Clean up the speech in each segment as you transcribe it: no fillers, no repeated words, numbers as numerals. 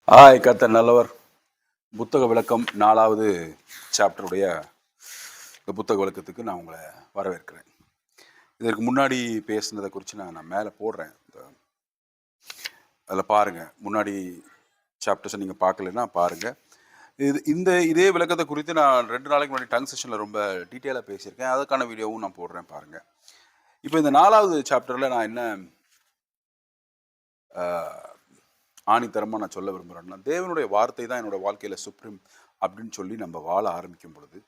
கர்த்தர் நல்லவர். புத்தக விளக்கம் 4வது சாப்டருடைய இந்த புத்தக விளக்கத்துக்கு நான் உங்களை வரவேற்கிறேன். இதற்கு முன்னாடி பேசுனதை குறித்து நான் மேலே போடுறேன். அதில் பாருங்கள், முன்னாடி சாப்டர்ஸை நீங்கள் பார்க்கலன்னா பாருங்கள். இதே விளக்கத்தை குறித்து நான் 2 நாளைக்கு முன்னாடி டங் செஷனில் ரொம்ப டீட்டெயிலாக பேசியிருக்கேன். அதுக்கான வீடியோவும் நான் போடுறேன் பாருங்கள். இப்போ இந்த 4வது சாப்டரில் நான் என்ன ஆணித்தரமாக நான் சொல்ல விரும்புகிறேன்னா, தேவனுடைய வார்த்தை தான் என்னோட வாழ்க்கையில் சுப்ரீம் அப்படின்னு சொல்லி நம்ம வாழ ஆரம்பிக்கும் பொழுது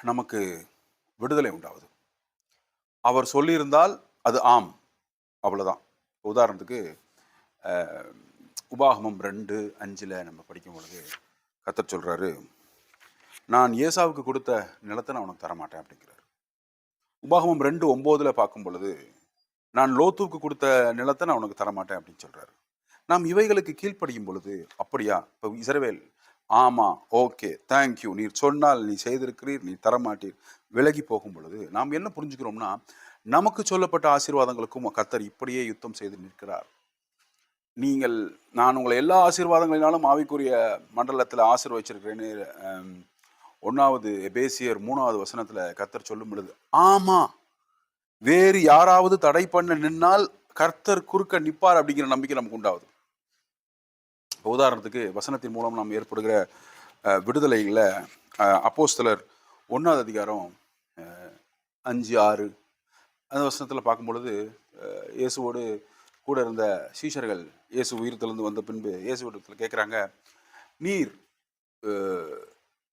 நமக்கு விடுதலை உண்டாகுது. அவர் சொல்லியிருந்தால் அது ஆம், அவ்வளோதான். உதாரணத்துக்கு உபாகமம் 2:5 நம்ம படிக்கும் பொழுது கர்த்தர் சொல்கிறாரு, நான் ஏசாவுக்கு கொடுத்த நிலத்தை நான் உனக்கு தரமாட்டேன் அப்படிங்கிறார். உபாகமம் 2:9 பார்க்கும் பொழுது, நான் லோத்துக்கு கொடுத்த நிலத்தை நான் உனக்கு தரமாட்டேன் அப்படின்னு சொல்றாரு. நாம் இவைகளுக்கு கீழ்ப்படியும் பொழுது, அப்படியா, இப்போ இஸ்ரவேல் ஆமா, ஓகே, தேங்க்யூ, நீர் சொன்னால் நீ செய்திருக்கிறீர், நீ தரமாட்டீர், விலகி போகும் பொழுது நாம் என்ன புரிஞ்சுக்கிறோம்னா, நமக்கு சொல்லப்பட்ட ஆசீர்வாதங்களுக்கும் கர்த்தர் இப்படியே யுத்தம் செய்து நிற்கிறார். நான் உங்களை எல்லா ஆசீர்வாதங்களினாலும் ஆவிக்குரிய மண்டலத்தில் ஆசீர்வச்சிருக்கிறேன்னு 1வது எபேசியர் 3வது வசனத்துல கர்த்தர் சொல்லும் பொழுது, ஆமா, வேறு யாராவது தடை பண்ண நின்னால் கர்த்தர் குறுக்க நிற்பார் அப்படிங்கிற நம்பிக்கை நமக்கு உண்டாகுது. உதாரணத்துக்கு வசனத்தின் மூலம் நாம் ஏற்படுகிற விடுதலையில் அப்போஸ்தலர் 1வது அதிகாரம் 5-6 அந்த வசனத்தில் பார்க்கும் பொழுது, இயேசுவோடு கூட இருந்த சீஷர்கள் இயேசு உயிர்த்தெழுந்து வந்த பின்பு இயேசுவிடத்தில் கேட்குறாங்க, நீர்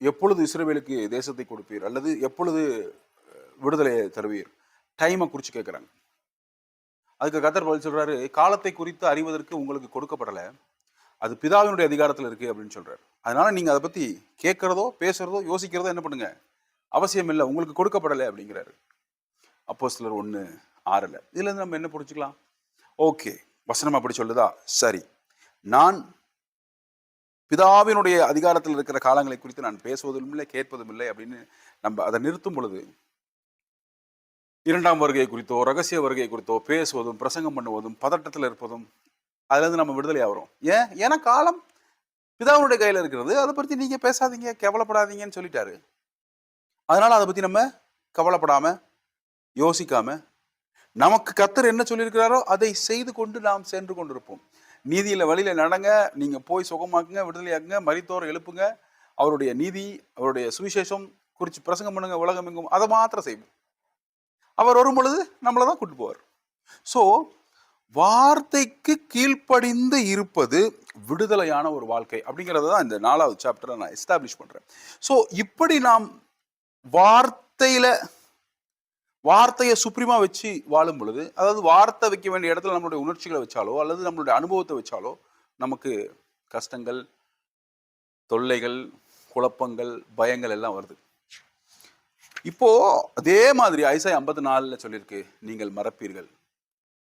எப்பொழுது இஸ்ரவேலுக்கு தேசத்தை கொடுப்பீர் அல்லது எப்பொழுது விடுதலையை தருவீர், டைமை குறித்து கேட்குறாங்க. அதுக்கு கர்த்தர் பதில் சொல்கிறாரு, காலத்தை குறித்து அறிவதற்கு உங்களுக்கு கொடுக்கப்படலை, அது பிதாவினுடைய அதிகாரத்தில் இருக்குது அப்படின்னு சொல்கிறார். அதனால் நீங்கள் அதை பற்றி கேட்குறதோ பேசுகிறதோ யோசிக்கிறதோ என்ன பண்ணுங்க, அவசியம் இல்லை, உங்களுக்கு கொடுக்கப்படலை அப்படிங்கிறாரு. அப்போஸ்தலர் 1:6 இதுலேருந்து நம்ம என்ன புரிஞ்சுக்கலாம்? ஓகே, வசனம் அப்படி சொல்லுதா, சரி, நான் பிதாவினுடைய அதிகாரத்தில் இருக்கிற காலங்களை குறித்து நான் பேசுவதும் இல்லை கேட்பதும் இல்லை அப்படின்னு நம்ம அதை நிறுத்தும் பொழுது, 2ஆம் வருகை குறித்தோ ரகசிய வருகை குறித்தோ பேசுவதும் பிரசங்கம் பண்ணுவதும் பதட்டத்தில் இருப்பதும் அதுலேருந்து நம்ம விடுதலை ஆகிறோம். ஏன்னா காலம் பிதாவுடைய கையில் இருக்கிறது, அதை பற்றி நீங்கள் பேசாதீங்க, கவலைப்படாதீங்கன்னு சொல்லிட்டாரு. அதனால் அதை பற்றி நம்ம கவலைப்படாமல் யோசிக்காமல் நமக்கு கர்த்தர் என்ன சொல்லியிருக்கிறாரோ அதை செய்து கொண்டு நாம் சென்று கொண்டிருப்போம். நீதியில் வழியில் நடங்க, நீங்கள் போய் சுகமாக்குங்க, விடுதலையாக்குங்க, மரித்தோரை எழுப்புங்க, அவருடைய நீதி அவருடைய சுவிசேஷம் குறித்து பிரசங்கம் பண்ணுங்க, உலகம் எங்கும், அதை மாத்திரம் செய்வோம். அவர் வரும் பொழுது நம்மளை தான் கூட்டு போவார். ஸோ வார்த்தைக்கு கீழ்ப்படிந்து இருப்பது விடுதலையான ஒரு வாழ்க்கை அப்படிங்கிறத தான் இந்த 4வது சாப்டரை நான் எஸ்டாப்ளிஷ் பண்ணுறேன். ஸோ இப்படி நாம் வார்த்தையை சுப்ரீமா வச்சு வாழும் பொழுது, அதாவது வார்த்தை வைக்க வேண்டிய இடத்துல நம்மளுடைய உணர்ச்சிகளை வச்சாலோ அல்லது நம்மளுடைய அனுபவத்தை வச்சாலோ நமக்கு கஷ்டங்கள், தொல்லைகள், குழப்பங்கள், பயங்கள் எல்லாம் வருது. இப்போ அதே மாதிரி ஐசாயா 54 சொல்லியிருக்கு, நீங்கள் மறப்பீர்கள்,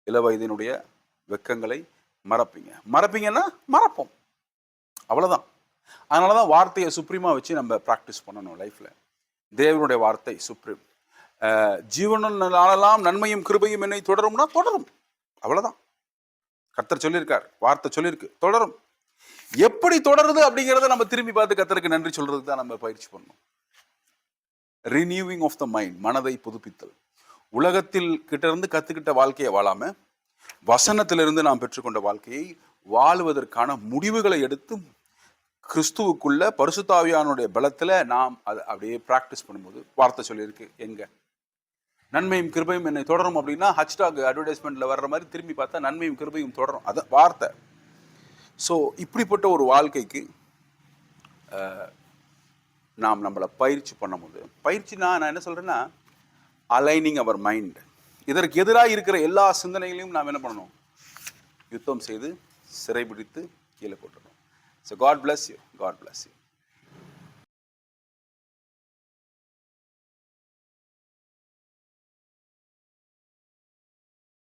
இளவயதினுடைய வெக்கங்களை மறப்பீங்கன்னா மறப்போம், அவ்வளவுதான். அதனாலதான் வார்த்தையை சுப்ரீமா வச்சு நம்ம பிராக்டிஸ் பண்ணணும் லைஃப்ல. தேவனுடைய வார்த்தை சுப்ரீம். ஜீவனாலெல்லாம் நன்மையும் கிருபையும் என்னை தொடரும்னா தொடரும், அவ்வளவுதான். கர்த்தர் சொல்லியிருக்கார், வார்த்தை சொல்லியிருக்கு, தொடரும். எப்படி தொடருது அப்படிங்கிறத நம்ம திரும்பி பார்த்து கர்த்தருக்கு நன்றி சொல்றதுக்கு தான் நம்ம பயிற்சி பண்ணணும். ரினியூவிங் ஆஃப் த மைண்ட், மனதை புதுப்பித்தல். உலகத்தில் கிட்ட இருந்து கத்துக்கிட்ட வாழ்க்கையை வாழாம வசனத்திலிருந்து நாம் பெற்றுக்கொண்ட வாழ்க்கையை வாழுவதற்கான முடிவுகளை எடுத்து கிறிஸ்துவுக்குள்ள பரிசுத்த ஆவியானுடைய பலத்துல நாம் அதை அப்படியே பிராக்டிஸ் பண்ணும்போது, வார்த்தை சொல்லியிருக்கு, எங்க நன்மையும் கிருபையும் என்னை தொடரும் அப்படின்னா ஹச்டாக் அட்வர்டைஸ்மெண்ட்ல வர்ற மாதிரி திரும்பி பார்த்தா நன்மையும் கிருபையும் தொடரும், அதான் வார்த்தை. ஸோ இப்படிப்பட்ட ஒரு வாழ்க்கைக்கு நாம் நம்மளை பயிற்சி பண்ணும்போது, நான் என்ன சொல்றேன்னா, அலைனிங் அவர் மைண்ட், இதற்கு எதிராக இருக்கிற எல்லா சிந்தனைகளையும் நாம் என்ன பண்ணணும், யுத்தம் செய்து சிறைபிடித்து கீழே போட்டுடணும். So God bless you.